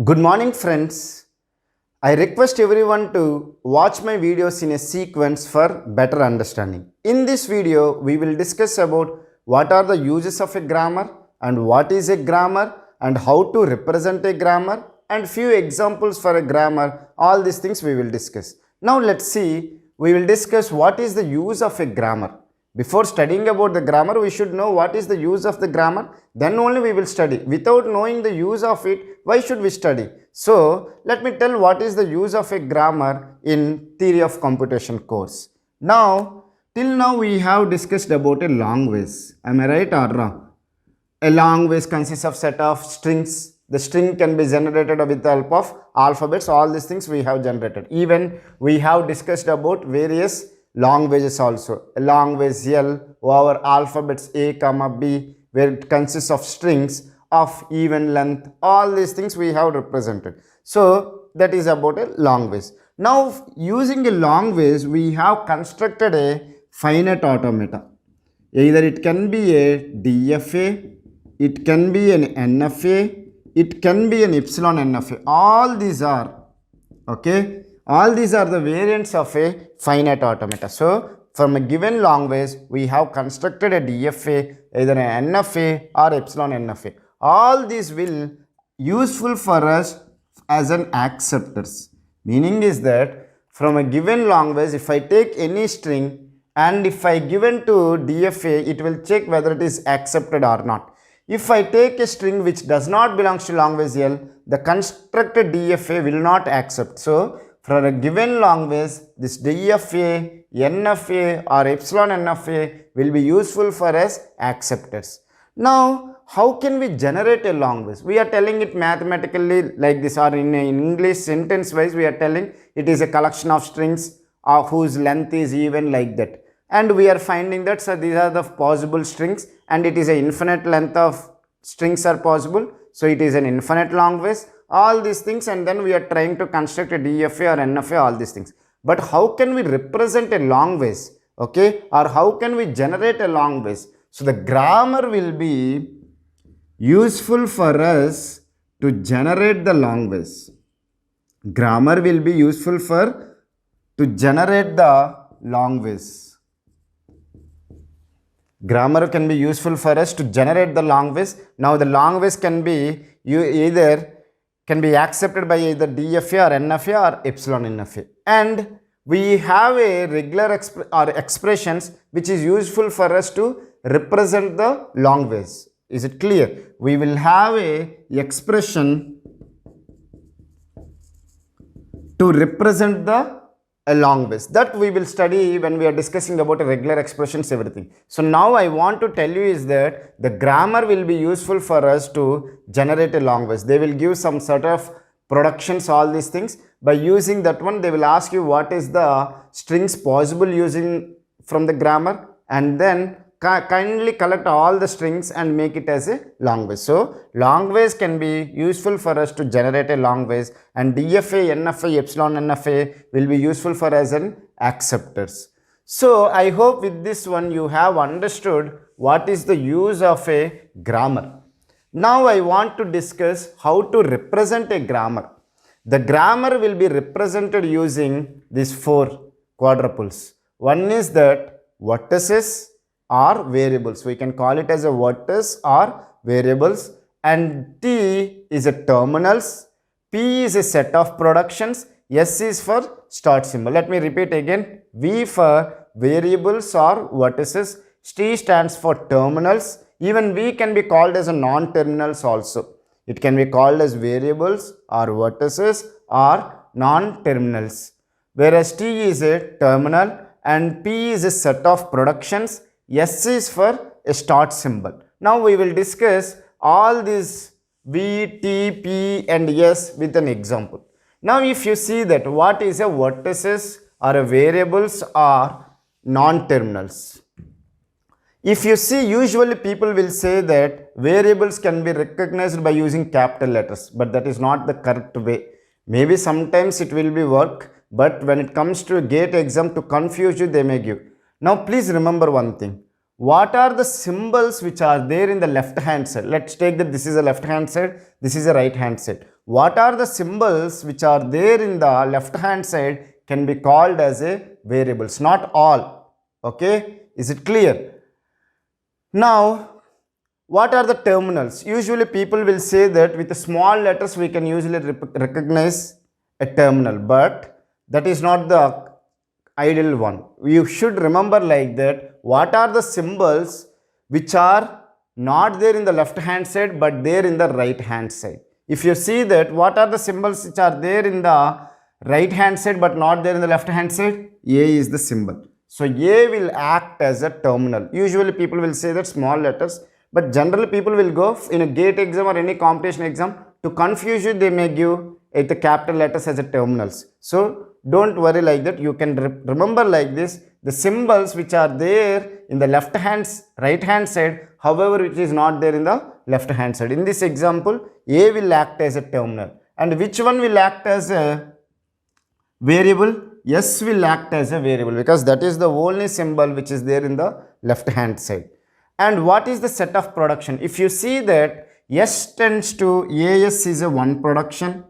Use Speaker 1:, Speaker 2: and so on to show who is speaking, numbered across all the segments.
Speaker 1: Good morning friends. I request everyone to watch my videos in a sequence for better understanding. In this video, we will discuss about what are the uses of a grammar and what is a grammar and how to represent a grammar and few examples for a grammar. All these things we will discuss. Now let's see, we will discuss what is the use of a grammar. Before studying about the grammar, we should know what is the use of the grammar. Then only we will study. Without knowing the use of it, why should we study? So, let me tell what is the use of a grammar in theory of computation course. Now, till now we have discussed about a language. Am I right or wrong? A language consists of set of strings. The string can be generated with the help of alphabets. All these things we have generated. Even we have discussed about various languages also. A language L over alphabets A, B, where it consists of strings of even length. All these things we have represented. So that is about a language. Now using a language, we have constructed a finite automata. Either it can be a DFA, it can be an NFA, it can be an epsilon NFA. All these are, okay, all these are the variants of a finite automata. So from a given language, we have constructed a DFA, either an NFA or epsilon NFA. All these will useful for us as an acceptors. Meaning is that from a given language, if I take any string and if I given to DFA, it will check whether it is accepted or not. If I take a string which does not belong to language L, the constructed DFA will not accept. So for a given language, this DFA, NFA or epsilon NFA will be useful for us acceptors. Now, how can we generate a language? We are telling it mathematically like this, or in English sentence wise we are telling it is a collection of strings whose length is even like that. And we are finding that so these are the possible strings and it is an infinite length of strings are possible. So it is an infinite language. All these things, and then we are trying to construct a DFA or NFA, all these things. But how can we represent a language, okay, or how can we generate a language? So the grammar will be useful for us to generate the language. Grammar will be useful for to generate the language. Grammar can be useful for us to generate the language. Now the language can be can be accepted by either DFA or NFA or epsilon NFA. And we have a regular expressions which is useful for us to represent the language. Is it clear? We will have a expression to represent the language that we will study when we are discussing about regular expressions, everything. So now I want to tell you is that the grammar will be useful for us to generate a language. They will give some sort of productions, all these things. By using that one, they will ask you what is the strings possible using from the grammar, and then kindly collect all the strings and make it as a language. So language can be useful for us to generate a language, and DFA, NFA, epsilon NFA will be useful for us as acceptors. So I hope with this one you have understood what is the use of a grammar. Now I want to discuss how to represent a grammar. The grammar will be represented using these four quadruples. One is that vertices or variables. We can call it as a vertex or variables, and T is a terminals, P is a set of productions, S is for start symbol. Let me repeat again. V for variables or vertices, T stands for terminals. Even V can be called as a non-terminals also. It can be called as variables or vertices or non-terminals. Whereas T is a terminal and P is a set of productions, S is for a start symbol. Now we will discuss all these V, T, P and S with an example. Now if you see that what is a vertices or a variables or non-terminals. If you see, usually people will say that variables can be recognized by using capital letters, but that is not the correct way. Maybe sometimes it will be work, but when it comes to a GATE exam, to confuse you, they may give. Now please remember one thing. What are the symbols which are there in the left hand side? Let's take that this is a left hand side, this is a right hand side. what are the symbols which are there in the left hand side can be called as a variables, not all. Okay, is it clear? Now, what are the terminals? Usually people will say that with the small letters we can usually recognize a terminal, but that is not the ideal one. You should remember like that, what are the symbols which are not there in the left hand side but there in the right hand side. If you see that, what are the symbols which are there in the right hand side but not there in the left hand side? A is the symbol. So A will act as a terminal. Usually people will say that small letters, but generally people will go in a GATE exam or any competition exam, to confuse you they may give the capital letters as a terminals. So don't worry like that. You can remember like this, the symbols which are there in the right hand side, however which is not there in the left hand side. In this example, A will act as a terminal, and which one will act as a variable? S will act as a variable, because that is the only symbol which is there in the left hand side. And what is the set of production? If you see that S tends to AS is a one production,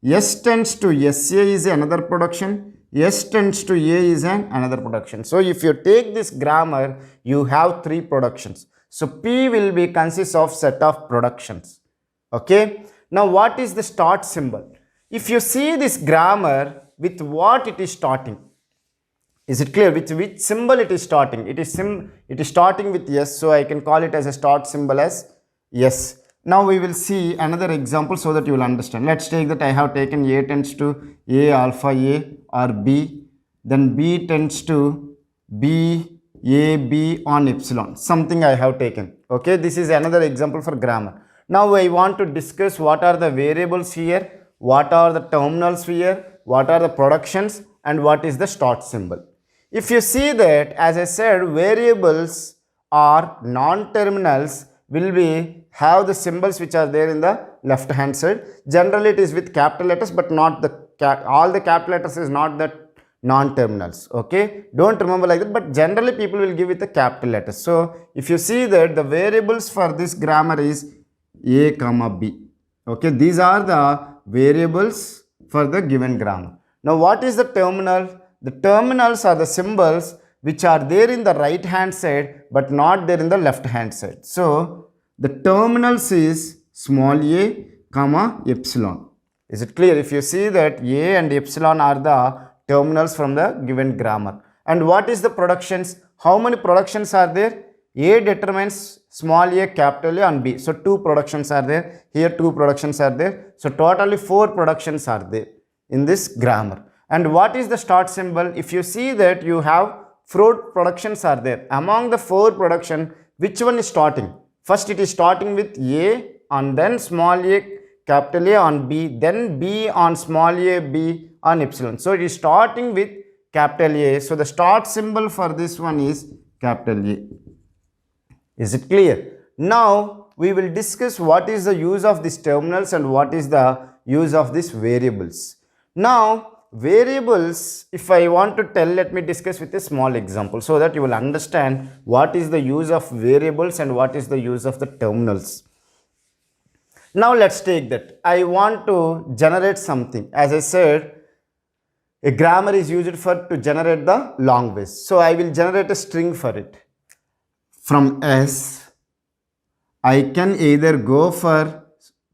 Speaker 1: S tends to SA is another production, S tends to A is another production. So if you take this grammar, you have three productions. So P will be consists of set of productions. Okay. Now what is the start symbol? If you see this grammar, with what it is starting? Is it clear? With which symbol it is starting? It is starting with S, so I can call it as a start symbol as S. Now we will see another example so that you will understand. Let's take that I have taken A tends to A alpha A or B, then B tends to B A B on epsilon, something I have taken. Okay, this is another example for grammar. Now I want to discuss what are the variables here, what are the terminals here, what are the productions, and what is the start symbol. If you see that, as I said, variables or non-terminals will be have the symbols which are there in the left hand side. Generally it is with capital letters, but not all the capital letters is not the non-terminals. Okay, don't remember like that, but generally people will give it the capital letters. So if you see that the variables for this grammar is A comma B. Okay, these are the variables for the given grammar. Now what is the terminal? The terminals are the symbols which are there in the right hand side but not there in the left hand side. So the terminals is small a comma epsilon. Is it clear? If you see that A and epsilon are the terminals from the given grammar. And what is the productions? How many productions are there? A determines small a, capital A on B. So 2 productions are there. Here 2 productions are there. So totally 4 productions are there in this grammar. And what is the start symbol? If you see that you have 4 productions are there. Among the 4 production, which one is starting? First it is starting with A and then small a, capital A on B, then B on small a, B on epsilon. So it is starting with capital A. So the start symbol for this one is capital A. Is it clear? Now we will discuss what is the use of these terminals and what is the use of these variables. Now variables, if I want to tell, let me discuss with a small example so that you will understand what is the use of variables and what is the use of the terminals. Now let's take that. I want to generate something. As I said, a grammar is used to generate the long ways. So I will generate a string for it. From S, I can either go for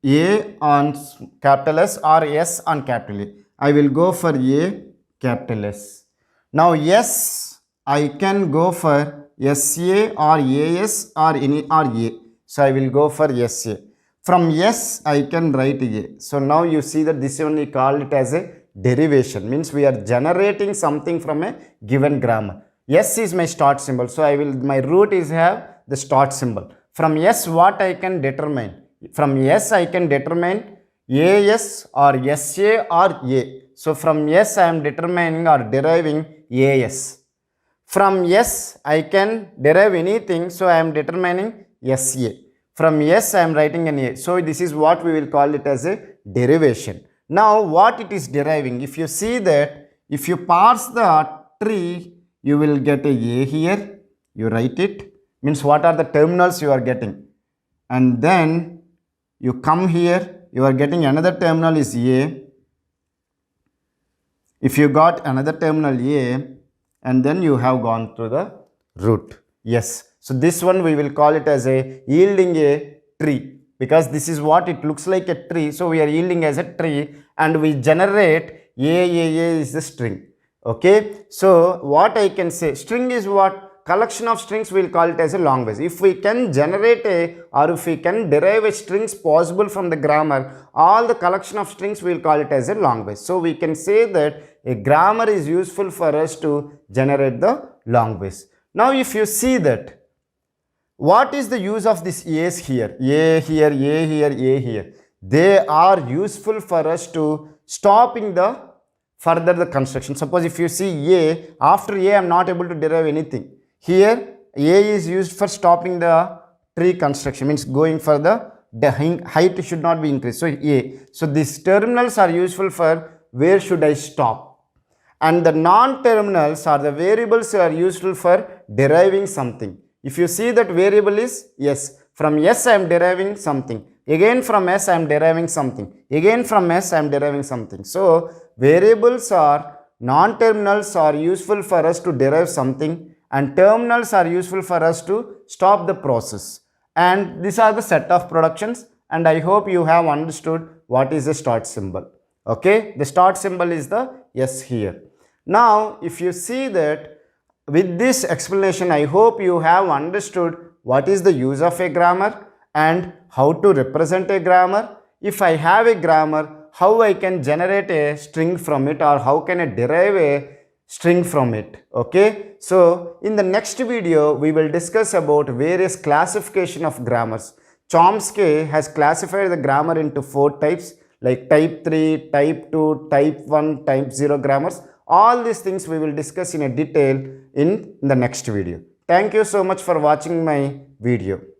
Speaker 1: A on capital S or S on capital A. I will go for A capital S. Now S, I can go for SA or AS or any or A. So I will go for SA. From S, I can write A. So now you see that this one we call it as a derivation. Means we are generating something from a given grammar. S is my start symbol. So my root is have the start symbol. From S, what I can determine? From S, I can determine AS or SA or A. So from S, I am determining or deriving AS. From S, I can derive anything. So I am determining SA. From S, I am writing an A. So this is what we will call it as a derivation. Now what it is deriving? If you see that, if you parse the tree, you will get a here, you write it, means what are the terminals you are getting, and then you come here, you are getting another terminal is A. If you got another terminal A and then you have gone through the root. Yes. So this one we will call it as a yielding a tree, because this is what it looks like a tree. So we are yielding as a tree and we generate A is the string. Okay. So what I can say, string is what? Collection of strings, we will call it as a long ways. If we can generate if we can derive a strings possible from the grammar, all the collection of strings we will call it as a long ways. So we can say that a grammar is useful for us to generate the long ways. Now if you see that, what is the use of this A's here? A here, A here, A here. They are useful for us to stopping the further the construction. Suppose if you see A, after A I am not able to derive anything. Here A is used for stopping the tree construction, means going for the height should not be increased. So A. So these terminals are useful for where should I stop. And the non-terminals or the variables are useful for deriving something. If you see that variable is S, from S I am deriving something. Again from S I am deriving something. Again from S I am deriving something. So variables or non-terminals are useful for us to derive something, and terminals are useful for us to stop the process. And these are the set of productions, and I hope you have understood what is the start symbol. Okay, the start symbol is the S here. Now if you see that, with this explanation I hope you have understood what is the use of a grammar and how to represent a grammar. If I have a grammar, how I can generate a string from it, or how can I derive a string from it. Okay, so in the next video we will discuss about various classification of grammars. Chomsky has classified the grammar into 4 types, like type 3, type 2, type 1, type 0 grammars. All these things we will discuss in a detail in the next video. Thank you so much for watching my video.